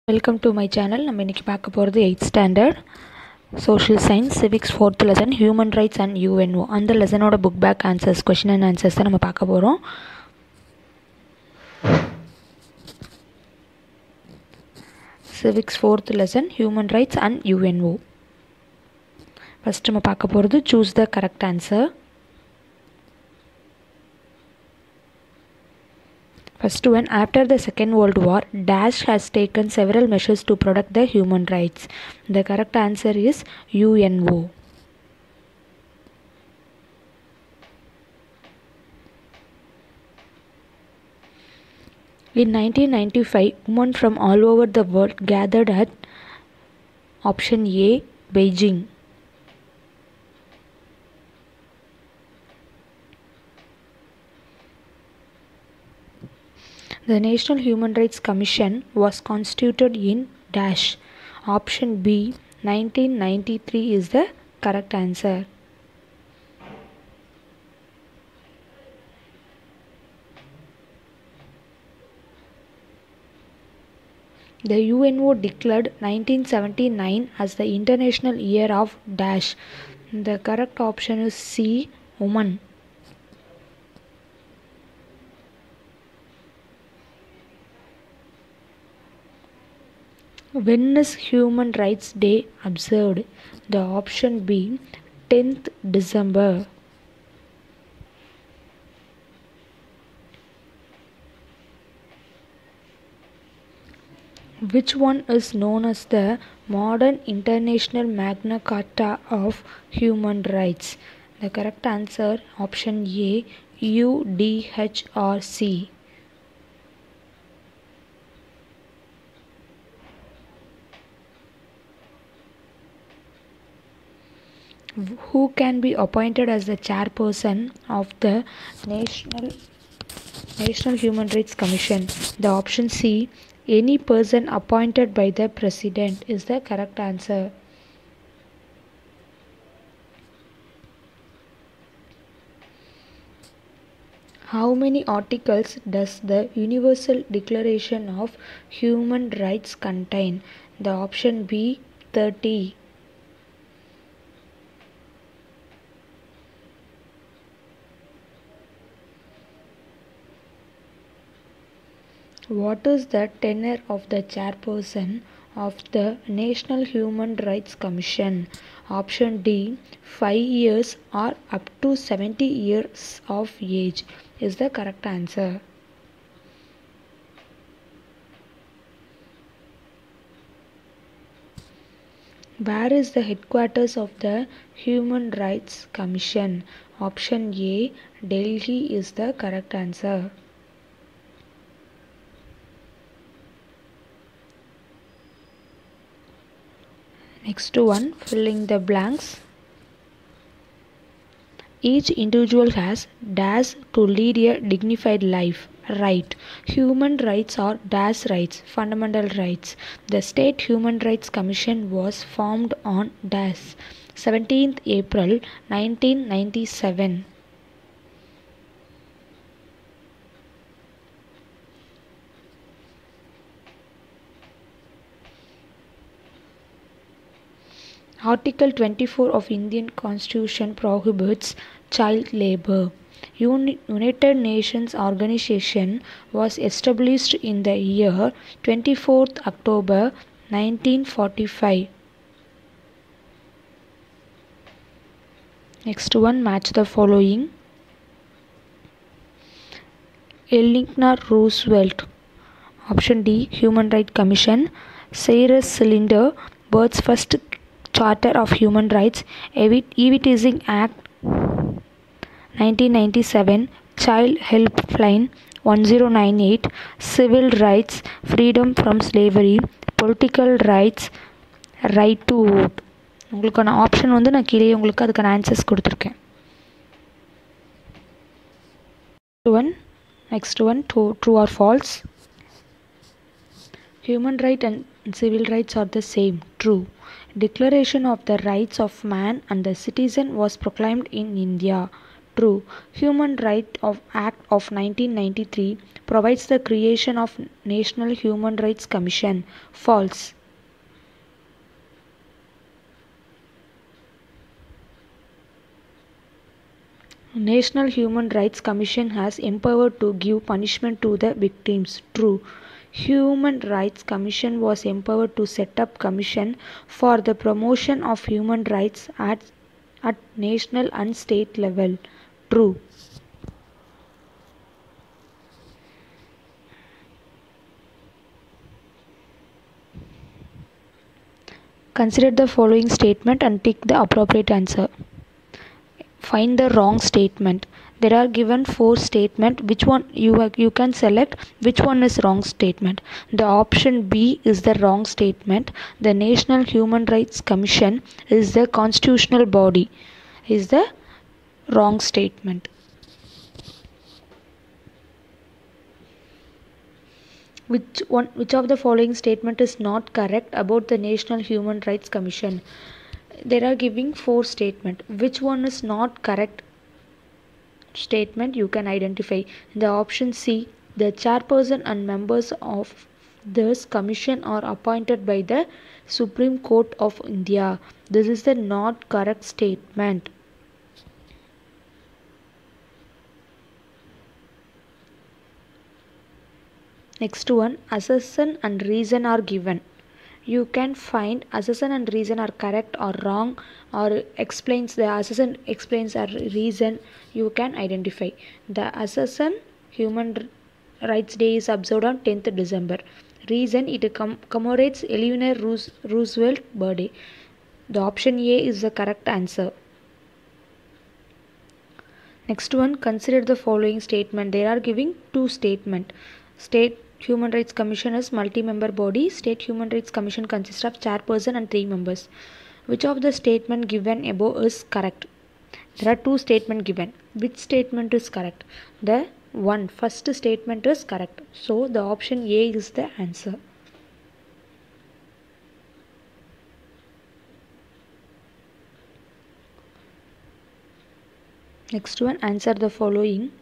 Welcome to my channel. நம்ம இன்றைக்கி பார்க்க போகிறது 8th standard social science civics 4th lesson human rights and UNO. அந்த லெசனோட book back answers, question and answers தான் நம்ம பார்க்க போகிறோம். Civics 4th lesson human rights and UNO. First நம்ம பார்க்க போகிறது choose the correct answer. First one, after the Second World War, Dash has taken several measures to protect the human rights. The correct answer is UNO. In 1995, women from all over the world gathered at option A, Beijing. The National Human Rights Commission was constituted in Dash. Option B, 1993 is the correct answer. The UNO declared 1979 as the International Year of Dash. The correct option is C, Woman. When is Human Rights Day observed? The option B, 10th December. Which one is known as the modern international Magna Carta of Human Rights? The correct answer, option A, UDHRC. Who can be appointed as the chairperson of the National Human Rights Commission? The option C, any person appointed by the President, is the correct answer. How many articles does the Universal Declaration of Human Rights contain? The option B, 30. What is the tenure of the chairperson of the National Human Rights Commission? Option D, 5 years or up to 70 years of age is the correct answer. Where is the headquarters of the Human Rights Commission? Option A, Delhi is the correct answer. Next one, filling the blanks. Each individual has dash to lead a dignified life. Right. Human rights are dash rights, fundamental rights. The State Human Rights Commission was formed on dash 17th April 1997. Article 24 of Indian Constitution prohibits child labor. United Nations Organization was established in the year 24th October 1945. Next one, match the following. Eleanor Roosevelt. Option D, Human Rights Commission. Cyrus Cylinder, Bird's first Charter of Human Rights. Evitising Act 1997. Child Helpline 1098. Civil Rights, Freedom from Slavery. Political Rights, Right to Vote. உங்களுக்கான option வந்து நான் கீழே உங்களுக்கு அதுக்கான answers கொடுத்துருக்கேன். Next one, true or false. Human rights and civil rights are the same. True. Declaration of the Rights of Man and the Citizen was proclaimed in India. True. Human Rights Act of 1993 provides the creation of National Human Rights Commission. False. National Human Rights Commission has empower to give punishment to the victims. True. Human Rights Commission was empowered to set up commission for the promotion of human rights at national and state level. True. Consider the following statement and tick the appropriate answer. Find the wrong statement. There are given 4 statements. Which one you can select which one is wrong statement. The option B is the wrong statement. The National Human Rights Commission is the constitutional body is the wrong statement. Which of the following statement is not correct about the National Human Rights Commission? There are giving 4 statements. Which one is not correct statement you can identify? The option C, the chairperson and members of this commission are appointed by the Supreme Court of India. This is the not correct statement. Next one, assertion and reason are given. You can find assertion and reason are correct or wrong, or explains the assertion explains a reason. You can identify. The assertion Human Rights Day is observed on 10th December. Reason, it commemorates Eleanor Roosevelt's birthday. The option A is the correct answer. Next one, consider the following statement. They are giving 2 statements. State Human Rights Commission is multi-member body. State Human Rights Commission consists of chairperson and 3 members. Which of the statement given above is correct? There are 2 statements given. Which statement is correct? The first statement is correct. So the option A is the answer. Next one, answer the following.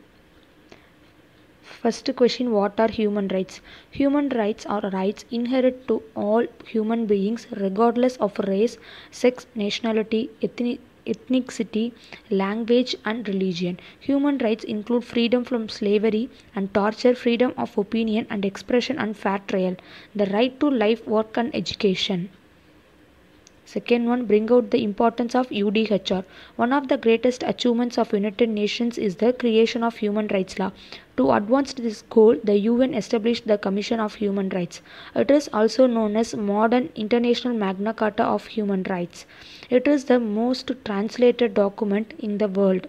First question, what are human rights? Human rights are rights inherent to all human beings regardless of race, sex, nationality, ethnicity, language and religion. Human rights include freedom from slavery and torture, freedom of opinion and expression and fair trial, the right to life, work and education. Second one, bring out the importance of UDHR. One of the greatest achievements of United Nations is the creation of human rights law. To advance this goal, the UN established the Commission of Human Rights. It is also known as modern International Magna Carta of Human Rights. It is the most translated document in the world.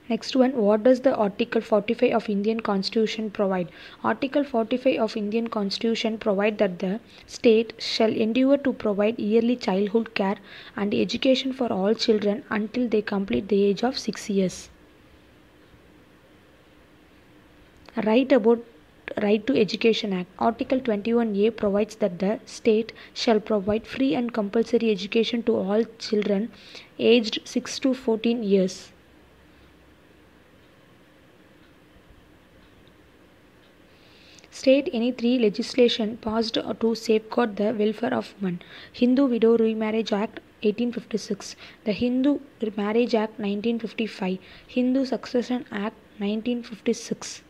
Next one, what does the Article 45 of Indian Constitution provide? Article 45 of Indian Constitution provide that the state shall endeavour to provide yearly childhood care and education for all children until they complete the age of 6 years. Right to Education Act. Article 21A provides that the state shall provide free and compulsory education to all children aged 6 to 14 years. State any 3 legislation passed to safeguard the welfare of women. Hindu Widow Remarriage Act 1856, the Hindu Marriage Act 1955, Hindu Succession Act 1956.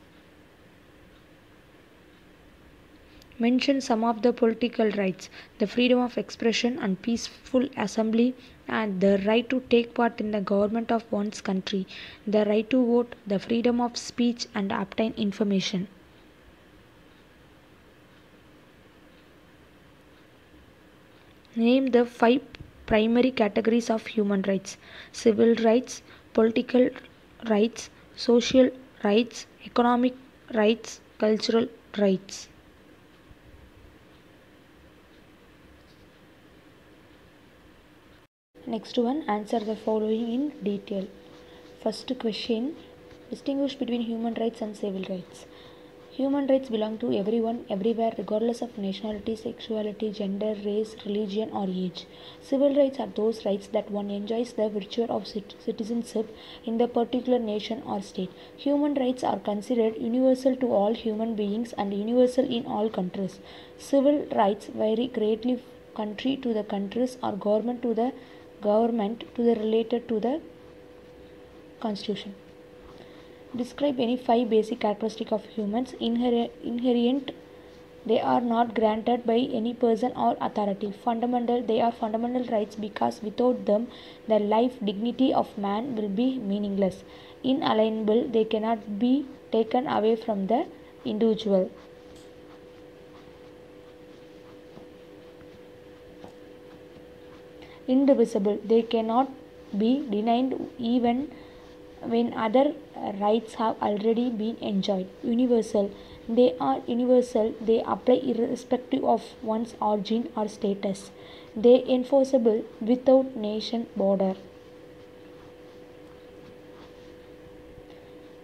Mention some of the political rights: the freedom of expression and peaceful assembly, and the right to take part in the government of one's country, the right to vote, the freedom of speech and obtain information. Name the 5 primary categories of human rights: civil rights, political rights, social rights, economic rights, cultural rights. Next one, answer the following in detail. First question, distinguish between human rights and civil rights. Human rights belong to everyone, everywhere, regardless of nationality, sexuality, gender, race, religion, or age. Civil rights are those rights that one enjoys the virtue of citizenship in the particular nation or state. Human rights are considered universal to all human beings and universal in all countries. Civil rights vary greatly country to the countries or government to the related to the constitution. Describe any 5 basic characteristics of humans. Inherent, they are not granted by any person or authority. Fundamental, they are fundamental rights because without them the life dignity of man will be meaningless. Inalienable, they cannot be taken away from the individual. Indivisible, they cannot be denied even when other rights have already been enjoyed. Universal, they are universal, they apply irrespective of one's origin or status. They enforceable without nation border.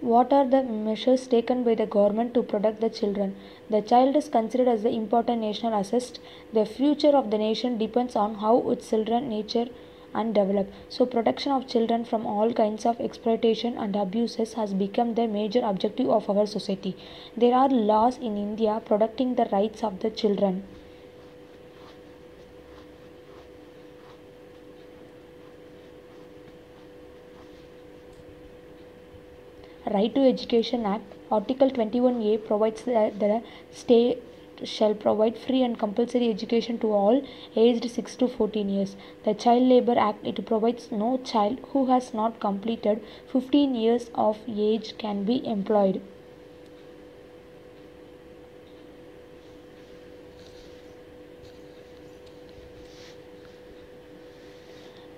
What are the measures taken by the government to protect the children? The child is considered as the important national asset. The future of the nation depends on how its children nature and develop. So protection of children from all kinds of exploitation and abuses has become the major objective of our society. There are laws in India protecting the rights of the children. Right to Education Act, Article 21A provides that the state shall provide free and compulsory education to all aged 6 to 14 years. The Child Labour Act, it provides no child who has not completed 15 years of age can be employed.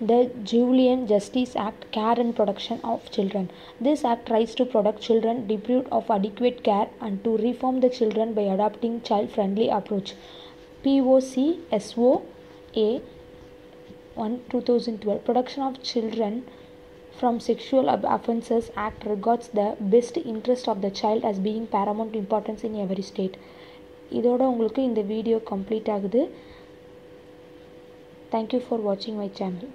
The Juvenile Justice Act, Care and Protection of Children. This act tries to protect children deprived of adequate care and to reform the children by adopting child-friendly approach. POCSOA 1 2012. Protection of Children from Sexual Offences Act regards the best interest of the child as being paramount importance in every state. இதோட உங்களுக்கு இந்த video complete ஆகுது. Thank you for watching my channel.